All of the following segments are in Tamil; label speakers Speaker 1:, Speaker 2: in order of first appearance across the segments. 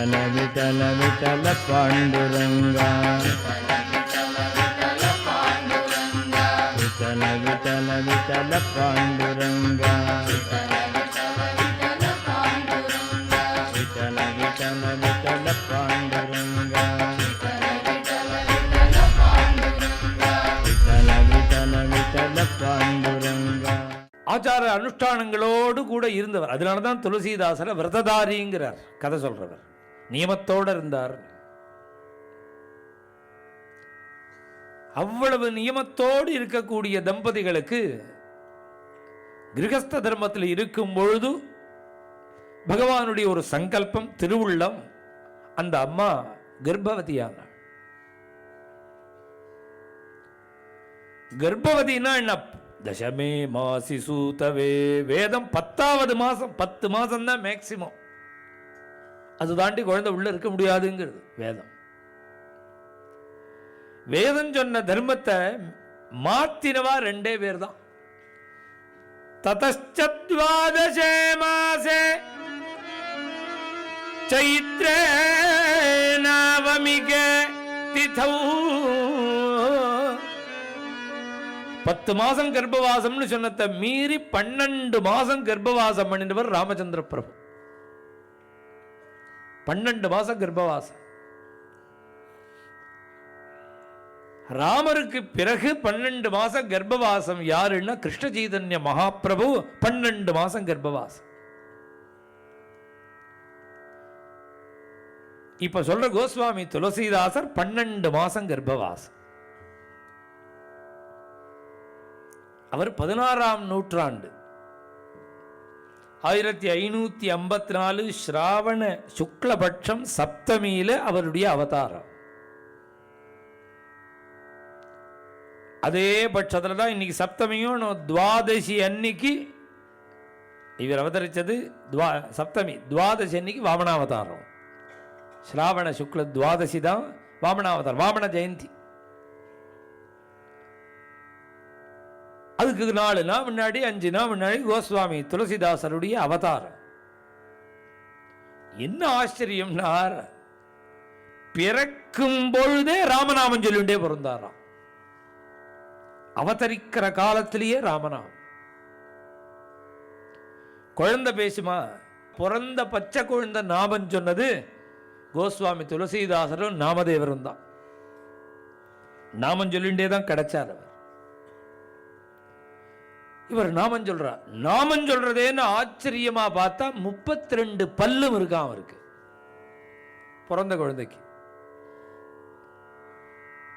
Speaker 1: விட்டல விட்டல விட்டல பாண்டுரங்கா விட்டல விட்டல விட்டல பாண்டுரங்கா விட்டல விட்டல விட்டல பாண்டுரங்கா விட்டல விட்டல விட்டல பாண்டுரங்கா.
Speaker 2: ஆச்சார அனுஷ்டானங்களோடு கூட இருந்தவர். அதனால தான் துளசிதாசரை விரததாரிங்கிறார் கதை சொல்றவர். நியமத்தோடு இருந்தார். அவ்வளவு நியமத்தோடு இருக்கக்கூடிய தம்பதிகளுக்கு கிரகஸ்த தர்மத்தில் இருக்கும் பொழுது பகவானுடைய ஒரு சங்கல்பம், திருவுள்ளம், அந்த அம்மா கர்ப்பவதியானாள். கர்ப்பவதினா என்ன? தசமே மாசி சூதவே. வேதம் 10வது மாசம், 10 மாசம் தான் மேக்சிமம். அது தாண்டி குழந்தை உள்ள இருக்க முடியாதுங்கிறது வேதம். வேதம் சொன்ன தர்மத்தை மாத்தினவா 2 பேர் தான். ததச்சத்வாதசே மாசே சைத்ரே நவமிக திதௌ. 10 மாசம் கர்ப்பவாசம்னு சொன்னதை மீறி 12 மாசம் கர்ப்பவாசம் பண்ணினவர் ராமச்சந்திர பிரபு. 12 மாசம் கர்ப்பவாசம். ராமருக்கு பிறகு 12 மாசம் கர்ப்பவாசம் யாருன்னா கிருஷ்ண சைதன்ய மகாபிரபு. 12 மாசம் கர்ப்பவாசம். இப்ப சொல்ற கோஸ்வாமி துளசிதாசர் 12 மாசம் கர்ப்பவாசம். அவர் 16ஆம் நூற்றாண்டு 1554 ஸ்ராவண சுக்லபட்சம் சப்தமியில அவருடைய அவதாரம். அதே பட்சத்தில் தான் இன்னைக்கு சப்தமியும் துவாதசி அன்னைக்கு இவர் அவதரிச்சது. சப்தமி துவாதசி அன்னைக்கு வாமனாவதாரம். ஸ்ராவண சுக்ல துவாதசி தான் வாமனாவதாரம், வாமன ஜெயந்தி. அதுக்கு 4 நாள் முன்னாடி 5 நாள் முன்னாடி கோஸ்வாமி துளசிதாசருடைய அவதாரம். என்ன ஆச்சரியம்னா, பிறக்கும் பொழுதே ராமநாமம் சொல்லிண்டே பிறந்தாராம். அவதரிக்கிற காலத்திலேயே ராமநாமம். குழந்தை பேசுமா? பிறந்த பச்சை குழந்தை நாமம் சொன்னது கோஸ்வாமி துளசிதாசரும் நாமதேவரும் தான். நாமம் சொல்லிண்டே தான் கிடைச்சார் அவர். இவர் நாமம் சொல்றார். நாமம் சொல்றதேன்னு ஆச்சரியமா பார்த்தா 32 பல்லும் இருக்கான் அவருக்கு. பிறந்த குழந்தைக்கு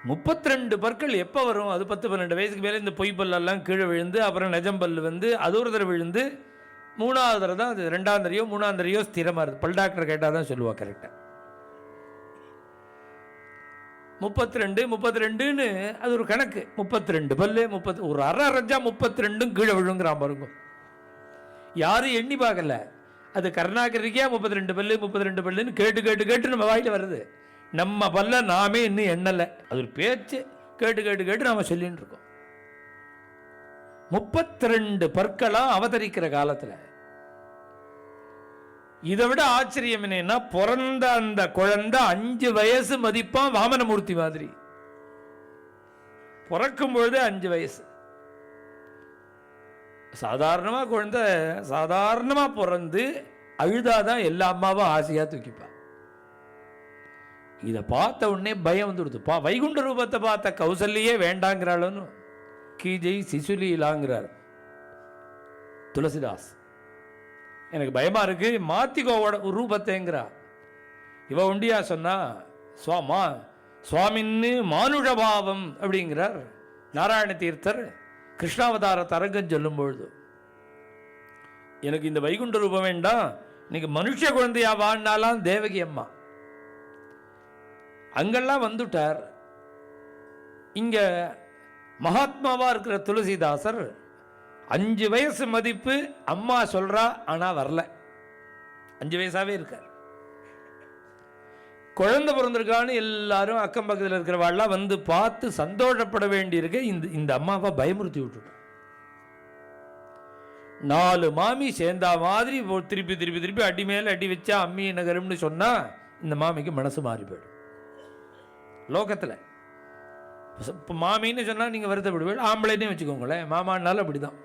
Speaker 2: 32 பற்கள் எப்ப வரும்? அது 10-12 வயசுக்கு மேலே இந்த பொய் பல்லெல்லாம் கீழே விழுந்து, அப்புறம் நெஜம் பல்லு வந்து அது ஒரு தடவை விழுந்து, 3வது தடவை தான் அது 2ஆம் தரையோ 3ஆம் தரையோ ஸ்திரமா இருக்கு. பல் டாக்டர் கேட்டால் தான் சொல்லுவா கரெக்டா. 32 அது ஒரு கணக்கு. 32 பல்லு, 30 ஒரு அரை ரஜா 32 கீழே விழுங்குறான் பாருங்க. யாரும் எண்ணி பார்க்கல. அது கருணாகரிக்கே 32 பல்லு 32 பல்லுன்னு கேட்டு கேட்டு கேட்டு நம்ம வாயில வருது. நம்ம பல்ல நாமே இன்னும் எண்ணலை. அது ஒரு பேச்சு. கேட்டு கேட்டு கேட்டு நாம சொல்லிட்டு இருக்கோம். 32 பற்களா அவதரிக்கிற காலத்தில். இதை விட ஆச்சரியம் என்னன்னா, பிறந்த அந்த குழந்தை 5 வயசு மதிப்பான். வாமனமூர்த்தி மாதிரி பிறக்கும் பொழுது 5 வயசு. சாதாரணமா குழந்தை சாதாரணமா பிறந்து அழுதாதான் எல்லா அம்மாவும் ஆசையா தூக்கிப்பா. இதை பார்த்த உடனே பயம் வந்துடுது. வைகுண்ட ரூபத்தை பார்த்த கௌசல்யே வேண்டாங்கிறாள்னு கீஜை சிசுலீலாங்கிறார் துளசிதாஸ். எனக்கு பயமா இருக்கு, மாத்திகோவோட ரூபத்தைங்கிறா. இவ உண்டியா சொன்னா சுவாமின்னு மானுஷபாவம் அப்படிங்கிறார் நாராயண தீர்த்தர் கிருஷ்ணாவதார தரங்கம் சொல்லும் பொழுது. எனக்கு இந்த வைகுண்ட ரூபம் வேண்டாம், இன்னைக்கு மனுஷ குழந்தையா வாழ்ந்தாலாம் தேவகி அம்மா. அங்கெல்லாம் வந்துட்டார். இங்க மகாத்மாவா இருக்கிற துளசிதாசர் 5 வயசு மதிப்பு அம்மா சொல்றா, ஆனா வரல. 5 வயசாவே இருக்கார். குழந்தை பிறந்திருக்கான்னு எல்லாரும் அக்கம் பக்கத்தில் இருக்கிறவாள்லாம் வந்து பார்த்து சந்தோஷப்பட வேண்டியிருக்க இந்த அம்மாவை பயமுறுத்தி விட்டுட்டான். 4 மாமி சேர்ந்தா மாதிரி திருப்பி திருப்பி திருப்பி அடி மேல அடி வச்சா அம்மி நகரும்னு சொன்னா இந்த மாமிக்கு மனசு மாறி போயிடும். லோகத்தில் இப்போ மாமின்னு சொன்னால் நீங்கள் வருத்தப்படுவீங்க, ஆம்பளைன்னே வச்சுக்கோங்களேன், மாமானாலும் அப்படி தான்.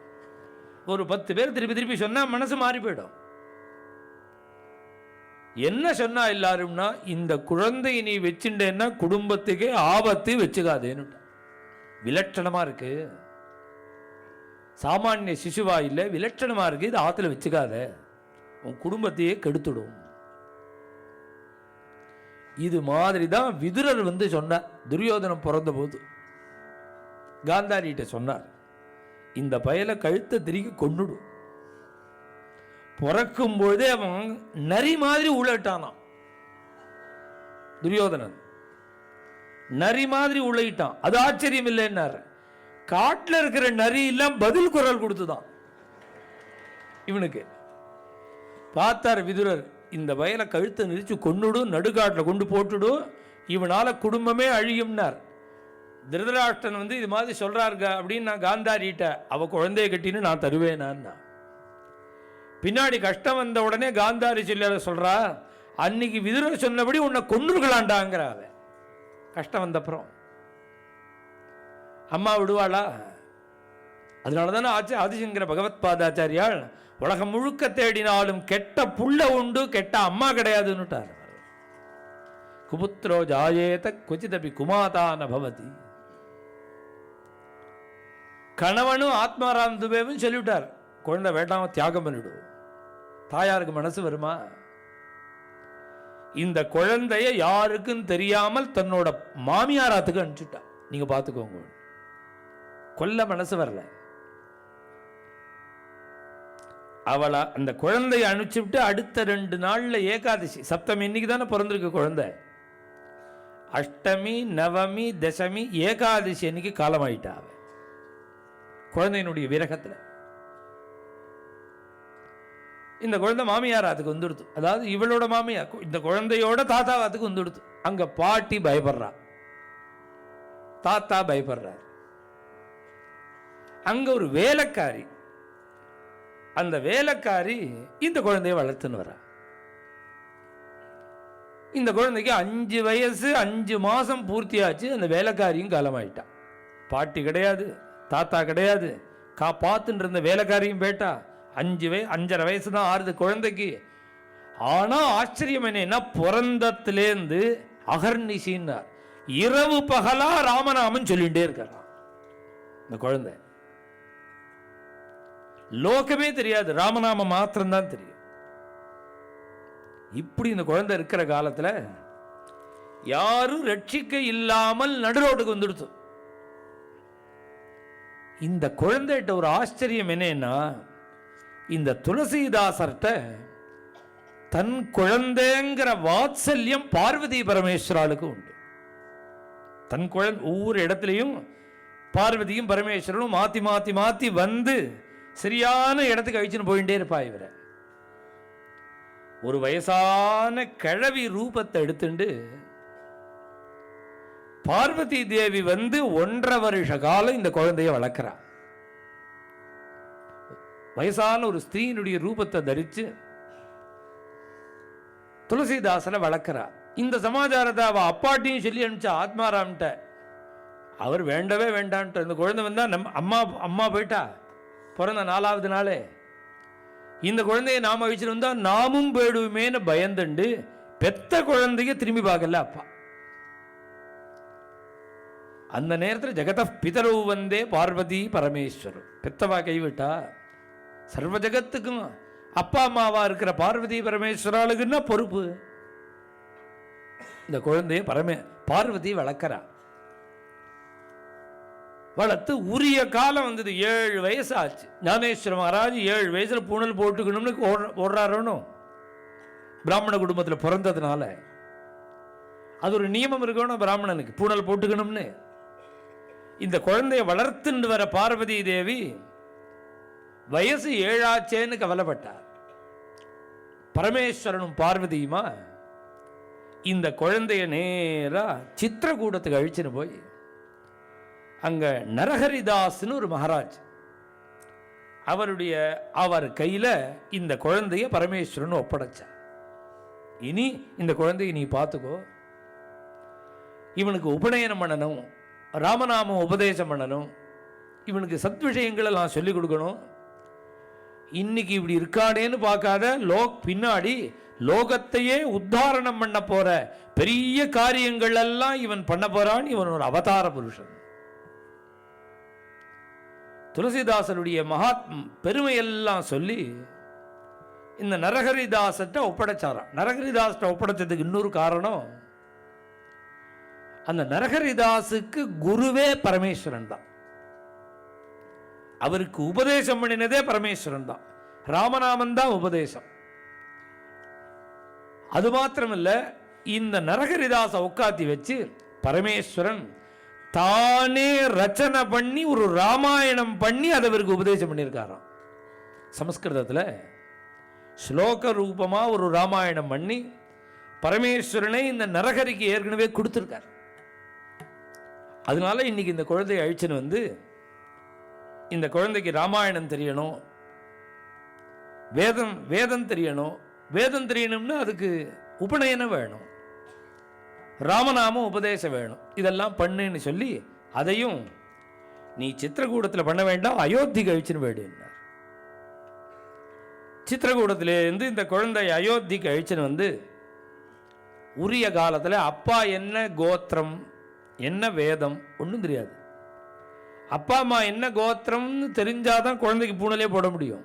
Speaker 2: ஒரு 10 பேர் திருப்பி திருப்பி சொன்னால் மனசு மாறி போயிடும். என்ன சொன்னா எல்லாரும்னா, இந்த குழந்தையை நீ வச்சுட்டேன்னா குடும்பத்துக்கே ஆபத்து, வச்சுக்காதேன்னு. விலட்சணமாக இருக்கு, சாமானிய சிசுவா இல்லை, விலட்சணமாக இருக்கு, இது ஆற்றுல வச்சுக்காத, உன் குடும்பத்தையே கெடுத்துடும். இது மாதிரி தான் விதுரர் சொன்னார். துரியோதனம் பிறந்த போது காந்தாரிகிட்ட சொன்னார், இந்த பயலை கழுத்தை திருக்கி கொன்னுடும். பிறக்கும் பொழுதே அவன் நரி மாதிரி உழைட்டானான். துரியோதனன் நரி மாதிரி உழைட்டான். அது ஆச்சரியம் இல்லைன்னார். காட்டில் இருக்கிற நரி எல்லாம் பதில் குரல் கொடுத்துதான் இவனுக்கு. பார்த்தார் விதுரர், இந்த வயலை கழுத்தை நிறுத்தி கொன்னுடும், நடுக்காட்டில் கொண்டு போட்டுடும், இவனால குடும்பமே அழியும்னார். திருதராஷ்டிரன் இது மாதிரி சொல்றாருங்க அப்படின்னு நான் காந்தாரிட்ட, அவ குழந்தைய கட்டின்னு நான் தருவேனான்னா. பின்னாடி கஷ்டம் வந்த உடனே காந்தாரி சொல்றா, அன்னைக்கு விதுரர் சொன்னபடி உன்னை கொன்னுர்களாண்டாங்கிற. அவ கஷ்டம் வந்தப்புறம் அம்மா விடுவாளா? அதனால தானே ஆதிசங்கர பகவத் பாதாச்சாரியால் உலகம் முழுக்க தேடினாலும் கெட்ட புள்ள உண்டு, கெட்ட அம்மா கிடையாதுன்னுட்டார். குபுத்ரோ ஜாயேத குச்சிதபி குமாதான பவதி. கணவனும் ஆத்மாராம் துபேவும் சொல்லிவிட்டார், குழந்தை வேண்டாம தியாகம் பண்ணிவிடும். தாயாருக்கு மனசு வருமா? இந்த குழந்தைய யாருக்கும் தெரியாமல் தன்னோட மாமியாராத்துக்கு அனுப்பிச்சுட்டா. நீங்க பார்த்துக்கோங்க, கொல்ல மனசு வரல. அவளை அந்த குழந்தைய அனுப்பிச்சு விட்டு அடுத்த 2 நாள்ல ஏகாதசி, சப்தமி இன்னைக்கு தானே பிறந்திருக்கு குழந்தை, அஷ்டமி நவமி தசமி ஏகாதசி அன்னைக்கு காலமாயிட்டா. அவ குழந்தையினுடைய விரகத்தில் இந்த குழந்தை மாமியாராத்துக்கு வந்துடுது. அதாவது இவளோட மாமியார் இந்த குழந்தையோட தாத்தாவாத்துக்கு வந்துடுது. அங்க பாட்டி பயப்படுறா, தாத்தா பயப்படுறார். அங்க ஒரு வேலைக்காரி, அந்த வேலைக்காரி இந்த குழந்தைய வளர்த்துன்னு வர. இந்த குழந்தைக்கு 5 வயசு 5 மாசம் பூர்த்தியாச்சு. அந்த வேலைக்காரியும் காலமாயிட்டா. பாட்டி கிடையாது, தாத்தா கிடையாது, பார்த்துட்டு இருந்த வேலைக்காரியும் போயிட்டா. 5.5 வயசு தான் ஆறுது குழந்தைக்கு. ஆனா ஆச்சரியம் என்னன்னா, பிறந்தத்திலேருந்து அகர்நிசின்னார், இரவு பகலா ராமநாமன் சொல்லிட்டே இருக்காராம் இந்த குழந்தை. லோகமே தெரியாது, ராமநாமம் மாத்திரம்தான் தெரியும். இப்படி இந்த குழந்தை இருக்கிற காலத்தில் யாரும் ரட்சிக்க இல்லாமல் நடுரோட்டுக்கு வந்துடுச்சு. இந்த குழந்தைகிட்ட ஒரு ஆச்சரியம் என்னன்னா, இந்த துளசிதாசர்கிட்ட தன் குழந்தைங்கிற வாத்சல்யம் பார்வதி பரமேஸ்வராளுக்கு உண்டு. தன் குழந்தை ஒவ்வொரு இடத்துலையும் பார்வதியும் பரமேஸ்வரனும் மாத்தி மாத்தி மாத்தி வந்து சரியான இடத்துக்கு அழிச்சுன்னு போயிட்டே இருப்பா. இவரை ஒரு வயசான கிழவி ரூபத்தை எடுத்துண்டு பார்வதி தேவி 1.5 வருஷ காலம் இந்த குழந்தைய வளர்க்கிறா. வயசான ஒரு ஸ்திரீனுடைய ரூபத்தை தரிச்சு துளசிதாசனை வளர்க்கிறா. இந்த சமாச்சாரத்தை அவ அப்பாட்டியும் சொல்லி அனுப்பிச்சா ஆத்மாராம்கிட்ட. அவர் வேண்டவே வேண்டான்ட்டு. இந்த குழந்தை வந்தா நம்ம அம்மா போயிட்டா பிறந்த 4வது நாளே இந்த குழந்தைய நாம வச்சுட்டு வந்தா நாமும் போயிடுவோமேன்னு பயந்துண்டு பெத்த குழந்தைய திரும்பி பார்க்கல அப்பா. அந்த நேரத்தில் ஜெகத பிதரவு வந்தே பார்வதி பரமேஸ்வரர். பெத்தவா கைவிட்டா. சர்வ ஜகத்துக்கும் அப்பா அம்மாவா இருக்கிற பார்வதி பரமேஸ்வராளுக்குன்னா பொறுப்பு. இந்த குழந்தைய பார்வதி வளர்க்கிறா. வளர்த்து உரிய காலம் வந்தது. 7 வயசு ஆச்சு. ஞானேஸ்வர மகாராஜ் 7 வயசுல பூணல் போட்டுக்கணும்னு ஓடுறாரோன்னு பிராமண குடும்பத்தில் பிறந்ததுனால அது ஒரு நியமம் இருக்கணும் பிராமணனுக்கு, பூணல் போட்டுக்கணும்னு. இந்த குழந்தைய வளர்த்துட்டு வர பார்வதி தேவி வயசு 7 ஆச்சேன்னு கவலைப்பட்டார். பரமேஸ்வரனும் பார்வதியுமா இந்த குழந்தைய நேரா சித்திரகூடத்துக்கு அழிச்சுன்னு போய் அங்க நரஹரிதாஸ்னு ஒரு மகாராஜ், அவர் கையில இந்த குழந்தைய பரமேஸ்வரன் ஒப்படைச்சார். இனி இந்த குழந்தையை நீ பார்த்துக்கோ, இவனுக்கு உபநயனம் பண்ணணும், ராமநாமம் உபதேசம் பண்ணணும், இவனுக்கு சத் விஷயங்களை நான் சொல்லிக் கொடுக்கணும். இன்னைக்கு இப்படி இருக்கானேன்னு பார்க்காத, பின்னாடி லோகத்தையே உத்தாரணம் பண்ண போற பெரிய காரியங்கள் எல்லாம் இவன் பண்ண போறான். இவன் ஒரு அவதார புருஷன். துளசிதாசருடைய பெருமையெல்லாம் சொல்லி இந்த நரஹரிதாசத்தை ஒப்படைச்சாராம். நரஹரிதாசத்தை ஒப்படைச்சதுக்கு இன்னொரு காரணம், அந்த நரஹரிதாசுக்கு குருவே பரமேஸ்வரன் தான். அவருக்கு உபதேசம் பண்ணினதே பரமேஸ்வரன் தான். ராமநாமன் தான் உபதேசம். அது மாத்திரமல்ல, இந்த நரஹரிதாச உட்காத்தி வச்சு பரமேஸ்வரன் தானே ரச்சனை பண்ணி ஒரு ராமாயணம் பண்ணி அதை அவருக்கு உபதேசம் பண்ணியிருக்காராம். சமஸ்கிருதத்தில் ஸ்லோக ரூபமா ஒரு ராமாயணம் பண்ணி பரமேஸ்வரனை இந்த நரஹரிக்கு ஏற்கனவே கொடுத்திருக்கார். அதனால இன்னைக்கு இந்த குழந்தையை அழிச்சுன்னு வந்து, இந்த குழந்தைக்கு ராமாயணம் தெரியணும், வேதம் தெரியணும். வேதம் தெரியணும்னா அதுக்கு உபநயனம் வேணும், ராமநாமம் உபதேசம் வேணும். இதெல்லாம் பண்ணுன்னு சொல்லி அதையும் நீ சித்திரகூடத்தில் பண்ண வேண்டாம், அயோத்திக்கு அழிச்சுன்னு போயிடுனார். சித்திரகூடத்திலேருந்து இந்த குழந்தை அயோத்திக்கு அழிச்சுன்னு வந்து உரிய காலத்தில் அப்பா என்ன கோத்திரம் என்ன வேதம் ஒன்றும் தெரியாது. அப்பா அம்மா என்ன கோத்திரம்னு தெரிஞ்சாதான் குழந்தைக்கு பூனலே போட முடியும்.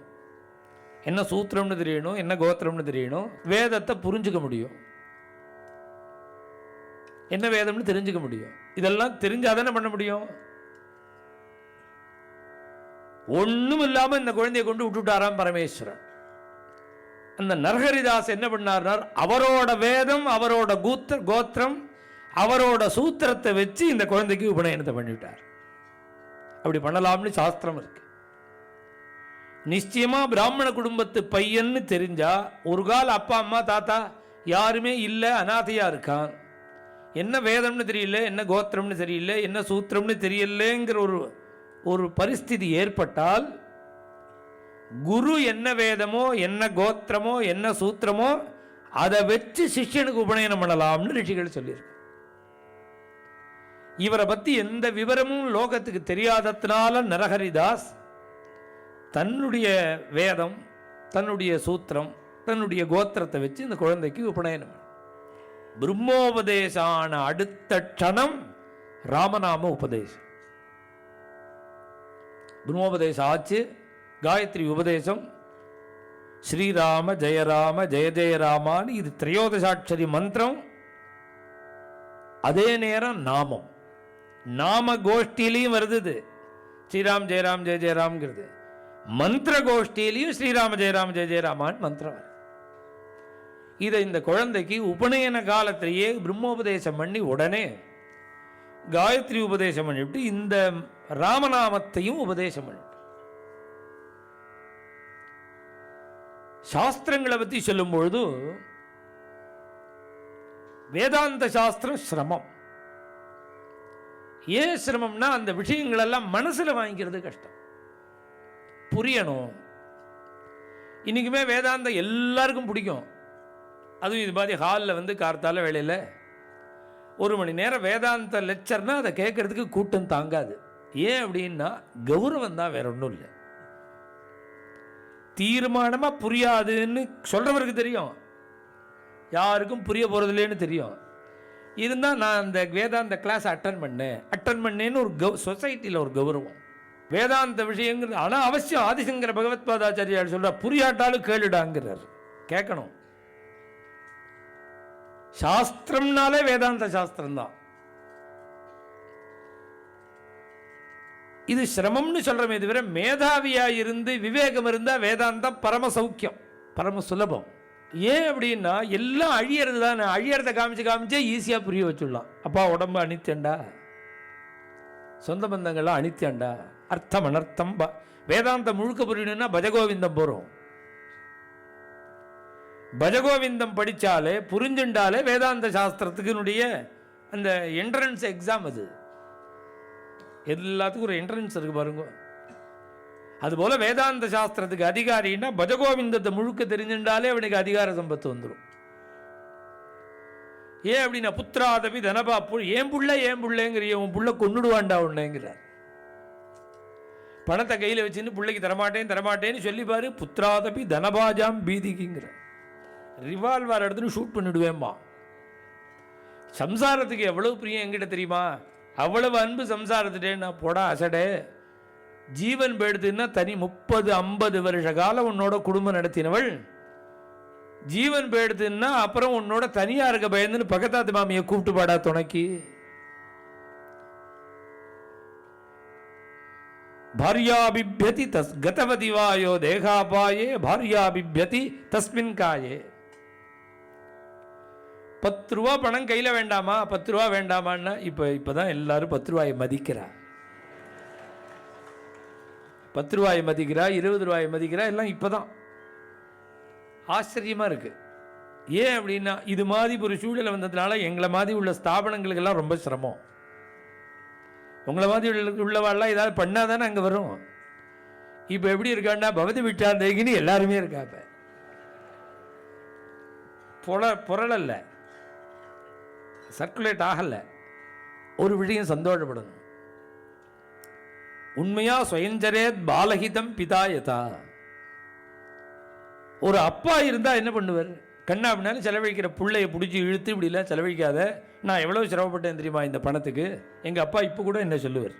Speaker 2: என்ன சூத்திரம்னு தெரியணும், என்ன கோத்திரம்னு தெரியணும், வேதத்தை புரிஞ்சுக்க முடியும், என்ன வேதம்னு தெரிஞ்சுக்க முடியும். இதெல்லாம் தெரிஞ்சாதானே பண்ண முடியும். ஒன்றும் இல்லாமல் இந்த குழந்தையை கொண்டு விட்டுட்டாராம் பரமேஸ்வரன். அந்த நரஹரிதாஸ் என்ன பண்ணார், அவரோட வேதம், அவரோட கோத்திரம், அவரோட சூத்திரத்தை வச்சு இந்த குழந்தைக்கு உபநயனத்தை பண்ணிவிட்டார். அப்படி பண்ணலாம்னு சாஸ்திரம் இருக்கு. நிச்சயமா பிராமண குடும்பத்து பையன்னு தெரிஞ்சா, ஒரு கால அப்பா அம்மா தாத்தா யாருமே இல்லை, அநாதையா இருக்கான், என்ன வேதம்னு தெரியல, என்ன கோத்திரம்னு தெரியல, என்ன சூத்திரம்னு தெரியலங்கிற ஒரு பரிஸ்திதி ஏற்பட்டால், குரு என்ன வேதமோ என்ன கோத்திரமோ என்ன சூத்திரமோ அதை வச்சு சிஷ்யனுக்கு உபநயனம் பண்ணலாம்னு ரிஷிகள் சொல்லியிருக்கு. இவரை பத்தி எந்த விவரமும் லோகத்துக்கு தெரியாததுனால நரஹரிதாஸ் தன்னுடைய வேதம், தன்னுடைய சூத்திரம், தன்னுடைய கோத்திரத்தை வச்சு இந்த குழந்தைக்கு உபநயனம். பிரம்மோபதேசான அடுத்த க்ஷணம் ராமநாம உபதேசம். பிரம்மோபதேசம் ஆச்சு, காயத்ரி உபதேசம், ஸ்ரீராம ஜெயராம ஜெய ஜெயராமான்னு இது திரையோதசாட்சரி மந்திரம். அதே நேரம் நாமம், நாம கோஷ்டியிலையும் வருது ஸ்ரீராம் ஜெயராம் ஜெய ஜெயராம்ங்கிறது. மந்திர கோஷ்டியிலையும் ஸ்ரீராம ஜெயராம ஜெய ஜெயராமான்னு மந்திரம். இதை இந்த குழந்தைக்கு உபநயன காலத்திலேயே பிரம்மோபதேசம் பண்ணி உடனே காயத்ரி உபதேசம் பண்ணிவிட்டு இந்த ராமநாமத்தையும் உபதேசம் பண்ணிவிட்டு, சாஸ்திரங்களை பற்றி சொல்லும் பொழுது வேதாந்த சாஸ்திரம் சிரமம். ஏன் சிரமம்னா, அந்த விஷயங்கள் எல்லாம் மனசுல வாங்கிக்கிறது கஷ்டம், புரியணும். இன்னைக்குமே வேதாந்தம் எல்லாருக்கும் பிடிக்கும். அதுவும் இது மாதிரி ஹாலில் வந்து கார்த்தால வேளையில் 1 மணி நேரம் வேதாந்த லெக்சர்னா அதை கேட்கறதுக்கு கூட்டம் தாங்காது. ஏன் அப்படின்னா கௌரவம் தான், வேற ஒன்றும் இல்லை. தீர்மானமாக புரியாதுன்னு சொல்கிறவருக்கு தெரியும், யாருக்கும் புரிய போகிறதில்லேன்னு தெரியும். இருந்தால் நான் அந்த வேதாந்த கிளாஸ் அட்டன் பண்ணேன்னு ஒரு சொசைட்டியில் ஒரு கௌரவம். வேதாந்த விஷயங்கிறது ஆனால் அவசியம். ஆதிசங்கர பகவத்பாதாச்சாரியார் சொல்கிறார், புரியாட்டாலும் கேளுடாங்கிறார், கேட்கணும். சாஸ்திரம்னாலே வேதாந்த சாஸ்திரம் தான். இது சிரமம்னு சொல்றமே தவிர, மேதாவியா இருந்து விவேகம் இருந்தா வேதாந்தம் பரம சௌக்கியம், பரம சுலபம். ஏன் அப்படின்னா எல்லாம் அழியறது தானே. அழியறத காமிச்சே ஈஸியா புரிய வச்சுடலாம். அப்பா உடம்பு அனித்தியண்டா, சொந்த பந்தங்கள்லாம் அனித்தியண்டா, அர்த்தம் அனர்த்தம். வேதாந்தம் முழுக்க புரியணும்னா பஜகோவிந்தம் போறோம். பஜகோவிந்தம் படித்தாலே புரிஞ்சுண்டாலே வேதாந்த சாஸ்திரத்துக்குனுடைய அந்த என்ட்ரன்ஸ் எக்ஸாம். அது எல்லாத்துக்கும் ஒரு என்ட்ரன்ஸ் இருக்கு பாருங்க. அதுபோல வேதாந்த சாஸ்திரத்துக்கு அதிகாரின்னா பஜகோவிந்தத்தை முழுக்க தெரிஞ்சுட்டாலே அவனுக்கு அதிகார சம்பத்து வந்துடும். ஏன் அப்படின்னா புத்திராதபி தனபா, ஏன் புள்ளைங்கிறிய, உன் புள்ள கொன்னுடுவான்டா உன்னைங்கிறார். பணத்தை கையில் வச்சுன்னு பிள்ளைக்கு தரமாட்டேன்னு சொல்லி பாரு. புத்திராதபி தனபாஜாம் பீதிக்குங்கிற, ரிவால்வர் எடுத்துன்னு ஷூட் பண்ணிடுவேம்மா. சம்சாரத்துக்கு எவ்வளவு பிரியம் என்கிட்ட தெரியுமா, அவ்வளவு அன்பு சம்சாரத்துட்டேன்னா. போடா அசடே, ஜீவன் போயிடுதுன்னா தனி 30-50 வருஷ காலம் உன்னோட குடும்பம் நடத்தினவள், ஜீவன் போயிடுதுன்னா அப்புறம் உன்னோட தனியா இருக்க பயந்துன்னு பக்கத்தாத்து மாமியை கூப்பிட்டு பாடா துணைக்கு. பாரியாபிப்யதி கதவதி வாயோ தேகாபாயே பாரியாபிப்யதி தஸ்மின் காயே. 10 ரூபா பணம் கையில வேண்டாமா, 10 ரூபா வேண்டாமான்னா இப்பதான் எல்லாரும் 10 ரூபாயை மதிக்கிறா. 10 ரூபாயை மதிக்கிறா, 20 ரூபாயை மதிக்கிறா, எல்லாம் இப்பதான். ஆச்சரியமா இருக்கு. ஏன் அப்படின்னா இது மாதிரி ஒரு சூழலை வந்ததுனால எங்களை மாதிரி உள்ள ஸ்தாபனங்களுக்கெல்லாம் ரொம்ப சிரமம். உங்களை மாதிரி உள்ளவாள்லாம் ஏதாவது பண்ணாதானே அங்கே வரும். இப்போ எப்படி இருக்கான்னா பவதி விட்டாந்தேகின்னு எல்லாருமே இருக்காங்க. புரளல்ல, சர்க்குலேட் ஆகலை. ஒரு விஷயம் சந்தோஷப்படணும். உண்மையா சுயஞ்சரேத் பாலஹிதம் பிதாயதா. ஒரு அப்பா இருந்தால் என்ன பண்ணுவார், கண்ணா அப்படின்னாலும் செலவழிக்கிற பிள்ளையை பிடிச்சி இழுத்து இப்படிலாம் செலவழிக்காத, நான் எவ்வளோ சிரமப்பட்டேன் தெரியுமா இந்த பணத்துக்கு. எங்கள் அப்பா இப்போ கூட என்ன சொல்லுவார்,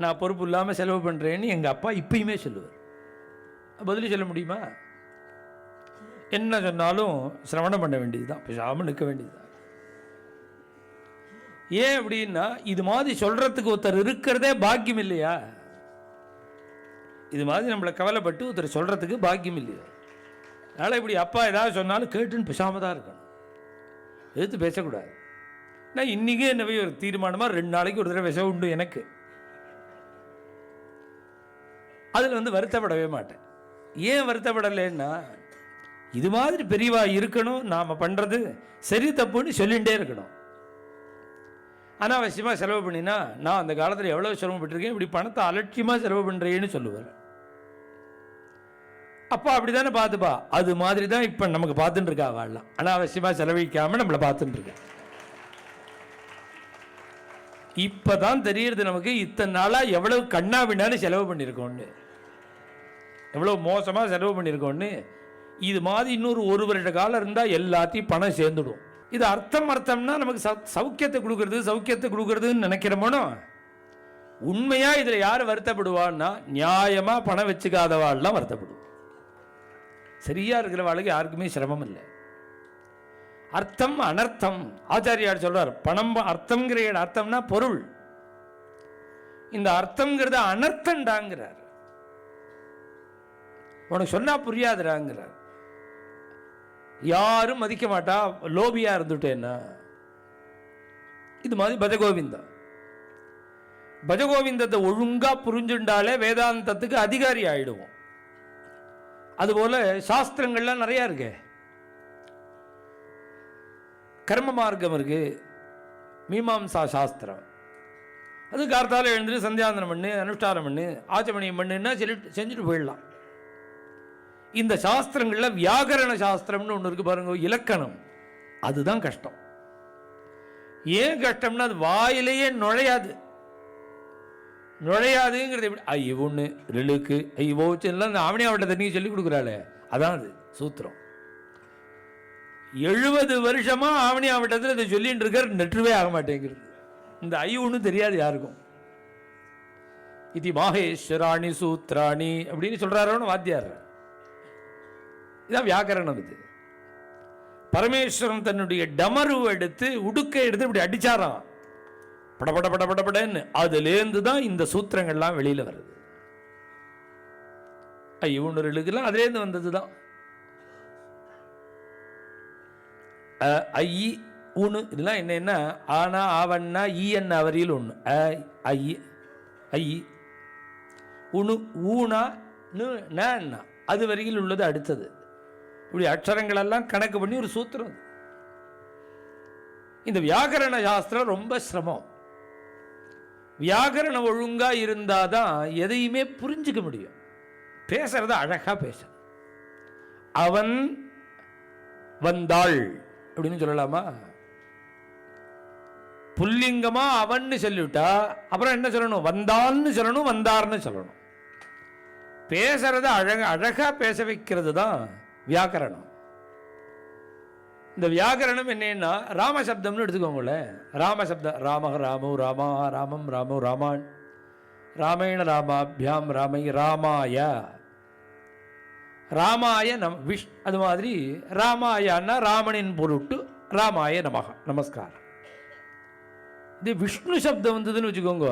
Speaker 2: நான் பொறுப்பு இல்லாமல் செலவு பண்ணுறேன்னு எங்கள் அப்பா இப்பயுமே சொல்லுவார். பதில் சொல்ல முடியுமா? என்ன சொன்னாலும் சிரவணம் பண்ண வேண்டியது தான், பேசாமல் நிற்க வேண்டியது தான். ஏன் அப்படின்னா இது மாதிரி சொல்கிறதுக்கு ஒருத்தர் இருக்கிறதே பாக்கியம் இல்லையா? இது மாதிரி நம்மளை கவலைப்பட்டு ஒருத்தர் சொல்கிறதுக்கு பாக்கியம் இல்லையா? அதனால் இப்படி அப்பா ஏதாவது சொன்னாலும் கேட்டுன்னு பேசாமல் தான் இருக்கணும், எதிர்த்து பேசக்கூடாது. நான் இன்றைக்கே என்ன போய் ஒரு தீர்மானமாக 2 நாளைக்கு ஒரு தடவை விஷம் உண்டு எனக்கு. அதில் வருத்தப்படவே மாட்டேன். ஏன் வருத்தப்படலைன்னா இது மாதிரி பெரியவா இருக்கணும், நாம் பண்ணுறது சரி தப்புன்னு சொல்லிகிட்டே இருக்கணும். அனாவசியமாக செலவு பண்ணினா நான் அந்த காலத்தில் எவ்வளோ சிரமப்பட்டிருக்கேன், இப்படி பணத்தை அலட்சியமாக செலவு பண்ணுறேன்னு சொல்லுவார். அப்பா அப்படி தானே பார்த்துப்பா, அது மாதிரி தான் இப்போ நமக்கு பார்த்துட்டு இருக்கா வாழலாம். அனாவசியமாக செலவழிக்காமல் நம்மளை பார்த்துட்டு இருக்கா. இப்போ தான் தெரியுது நமக்கு இத்தனை நாளாக எவ்வளவு கண்ணா பின்னாலும் செலவு பண்ணியிருக்கோன்னு, எவ்வளோ மோசமாக செலவு பண்ணியிருக்கோன்னு. இது மாதிரி இன்னொரு 1 வருட காலம் இருந்தால் எல்லாத்தையும் பணம் சேர்ந்துடும். இது அர்த்தம்னா நமக்கு சௌக்கியத்தை கொடுக்கறதுன்னு நினைக்கிறோமோ. உண்மையா இதுல யார் வருத்தப்படுவான்னா நியாயமா பணம் வச்சுக்காதவாள்லாம் வருத்தப்படுவோம். சரியா இருக்கிறவாளுக்கு யாருக்குமே சிரமம் இல்லை. அர்த்தம் அனர்த்தம் ஆச்சாரியார் சொல்றார். பணம் அர்த்தம்ங்கிற அர்த்தம்னா பொருள், இந்த அர்த்தம்ங்கிறத அனர்த்தம்டாங்கிறார். உனக்கு சொன்னா புரியாதுடாங்கிறார். யாரும் மதிக்க மாட்டா லோபியா இருந்துட்டேன்னா. இது மாதிரி பஜகோவிந்தத்தை ஒழுங்கா புரிஞ்சுண்டாலே வேதாந்தத்துக்கு அதிகாரி ஆயிடுவோம். அதுபோல சாஸ்திரங்கள்லாம் நிறைய இருக்கு. கர்ம மார்க்கம் இருக்கு, மீமாம்சா சாஸ்திரம். அது கார்த்தால எழுந்துட்டு சந்தியாந்தனம் பண்ணு, அனுஷ்டானம் பண்ணு, ஆச்சமணியம் பண்ணுன்னா செஞ்சுட்டு போயிடலாம். இந்த சாஸ்திரங்களில் வியாகரண சாஸ்திரம்னு ஒன்று இருக்கு பாருங்க, இலக்கணம். அதுதான் கஷ்டம். ஏன் கஷ்டம்னா அது வாயிலேயே நுழையாதுங்கிறது. எப்படி ஐயொன்னு ரெளுக்கு ஐயோச்செல்லாம் ஆவணியாவட்ட தண்ணியை சொல்லி கொடுக்குறாளே, அதான் அது சூத்திரம். 70 வருஷமா ஆவணியாவட்டத்தில் இதை சொல்லிட்டு இருக்கார், நெற்றுவே ஆக மாட்டேங்கிறது. இந்த ஒன்று தெரியாது யாருக்கும். இது மாகேஸ்வராணி சூத்ராணி அப்படின்னு சொல்றாரோன்னு வாத்தியார். இதான் வியாக்கரணம். இது பரமேஸ்வரன் தன்னுடைய டமரு எடுத்து உடுக்கை எடுத்து இப்படி அடிச்சாராம், படபடன்னு. அதுலேருந்து தான் இந்த சூத்திரங்கள்லாம் வெளியில வருது. இவனுக்குலாம் அதுலேருந்து வந்தது தான். ஐ உணு இதெல்லாம் என்னன்னா ஆனா ஆவண்ணா ஈயன் அவரியில் ஒன்று ஐ உணு ஊனா நா அது வரையில் உள்ளது அடுத்தது. இப்படி அக்ஷரங்களெல்லாம் கணக்கு பண்ணி ஒரு சூத்திரம். இந்த வியாகரண சாஸ்திரம் ரொம்ப சிரமம். வியாகரணம் ஒழுங்கா இருந்தாதான் எதையுமே புரிஞ்சுக்க முடியும். பேசுறத அழகா பேச. அவன் வந்தாள் அப்படின்னு சொல்லலாமா? புல்லிங்கமா அவன்னு சொல்லிவிட்டா அப்புறம் என்ன சொல்லணும்? வந்தான்னு சொல்லணும், வந்தார்னு சொல்லணும். பேசுறத அழகா பேச வைக்கிறது தான் வியாக்கரணம். இந்த வியாக்கரணம் என்னன்னா ராமசப்தம்னு எடுத்துக்கோங்களேன். ராமசப்தம் ராம ராமோ ராமா ராமம் ராமோ ராமான் ராமேண ராமாபியாம் ராமை ராமாய ராமாய அது மாதிரி ராமாயன்னா ராமனின் பொருட்டு ராமாய நமஸ்காரம். இது விஷ்ணு சப்தம் வந்ததுன்னு வச்சுக்கோங்க.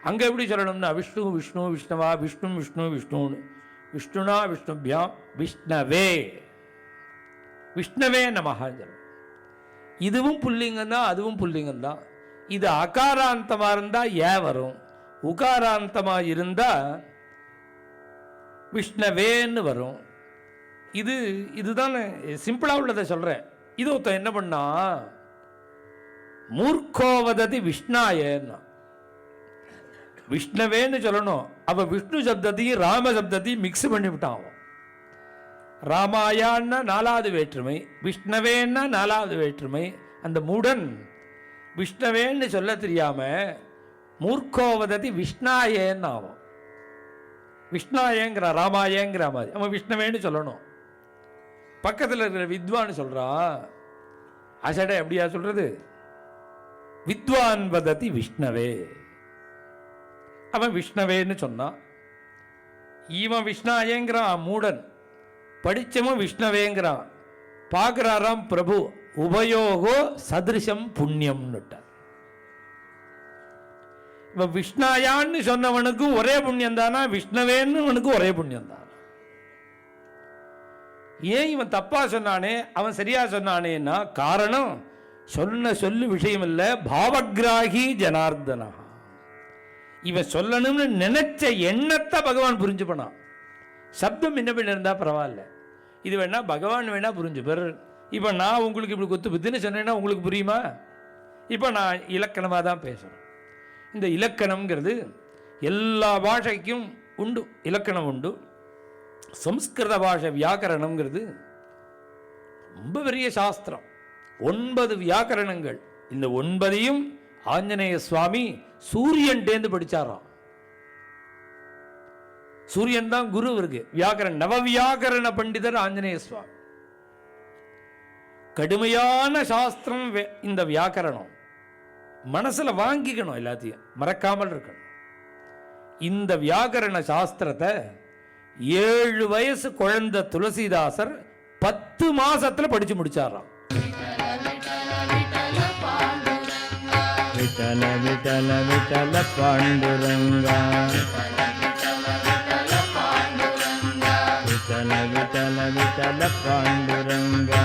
Speaker 2: அங்கே எப்படி சொல்லணும்னா விஷ்ணு விஷ்ணு விஷ்ணவா விஷ்ணு விஷ்ணு விஷ்ணுன்னு விஷ்ணுனா விஷ்ணுபியாம் விஷ்ணவே விஷ்ணவே நமஹான்னு சொல்லணும். இதுவும் புல்லிங்கம் தான், அதுவும் புல்லிங்கம் தான். இது அகாராந்தமாக இருந்தால் வரும், உகாராந்தமாக இருந்தால் விஷ்ணவேன்னு வரும். இதுதான் சிம்பிளாக உள்ளதை சொல்கிறேன். இது ஒருத்தன் என்ன பண்ணா மூர்க்கோவததி விஷ்ணாயன்னா விஷ்ணவேன்னு சொல்லணும். அவன் விஷ்ணு சப்தத்தையும் ராம சப்தத்தையும் மிக்ஸ் பண்ணிவிட்டான். ராமாயான்னா 4வது வேற்றுமை, விஷ்ணவேன்னா 4வது வேற்றுமை. அந்த மூடன் விஷ்ணவேன்னு சொல்ல தெரியாம மூர்க்கோவததி விஷ்ணாயேன்னு ஆகும். விஷ்ணாயேங்கிற ராமாயேங்கிற மாதிரி அவன் விஷ்ணவேன்னு சொல்லணும். பக்கத்தில் இருக்கிற வித்வான்னு சொல்றான். அசடை எப்படியா சொல்றது? வித்வான் வததி விஷ்ணவே. அவன் விஷ்ணவேன்னு சொன்னான். இவன் விஷ்ணாயேங்கிறான் மூடன், படிச்சவன் விஷ்ணவேங்கிறான். பார்க்குறாராம் பிரபு உபயோகோ சதிருஷம் புண்ணியம்னுட்டார். இவன் விஷ்ணாயான்னு சொன்னவனுக்கும் ஒரே புண்ணியம் தானா, விஷ்ணவேன்னு அவனுக்கும் ஒரே புண்ணியம் தான். ஏன் இவன் தப்பா சொன்னானே அவன் சரியா சொன்னானேன்னா காரணம் சொன்ன சொல்லு விஷயம் இல்லை, பாவகிராகி ஜனார்தனா. இவன் சொல்லணும்னு நினைச்ச எண்ணத்தை பகவான் புரிஞ்சு பண்ணான். சப்தம் என்ன பண்ணி இருந்தா பரவாயில்ல, இது வேணா பகவான் வேணா புரிஞ்சு பெரு. இப்போ நான் உங்களுக்கு இப்படி கொத்து புத்தின்னு சொன்னேன்னா உங்களுக்கு புரியுமா? இப்போ நான் இலக்கணமாக தான் பேசுகிறேன். இந்த இலக்கணம்ங்கிறது எல்லா பாஷைக்கும் உண்டு, இலக்கணம் உண்டு. சம்ஸ்கிருத பாஷை வியாக்கரணம்ங்கிறது ரொம்ப பெரிய சாஸ்திரம். 9 வியாக்கரணங்கள். இந்த 9ஐயும் ஆஞ்சநேய சுவாமி சூரியன்டேந்து படிச்சாராம். சூரியன் தான் குரு இருக்கு. வியாக்கரண நவ வியாக்கரண பண்டிதர் ஆஞ்சநேய சுவாமி. கடுமையான சாஸ்திரம் இந்த வியாக்கரணம். மனசுல வாங்கிக்கணும், எல்லாத்தையும் மறக்காமல் இருக்கணும். இந்த வியாக்கரண சாஸ்திரத்தை 7 வயசு குழந்தை துளசிதாசர் 10 மாசத்துல படிச்சு முடிச்சாராம்.
Speaker 1: விட்டல விட்டல விட்டல பாண்டுரங்கா விட்டல விட்டல விட்டல பாண்டுரங்கா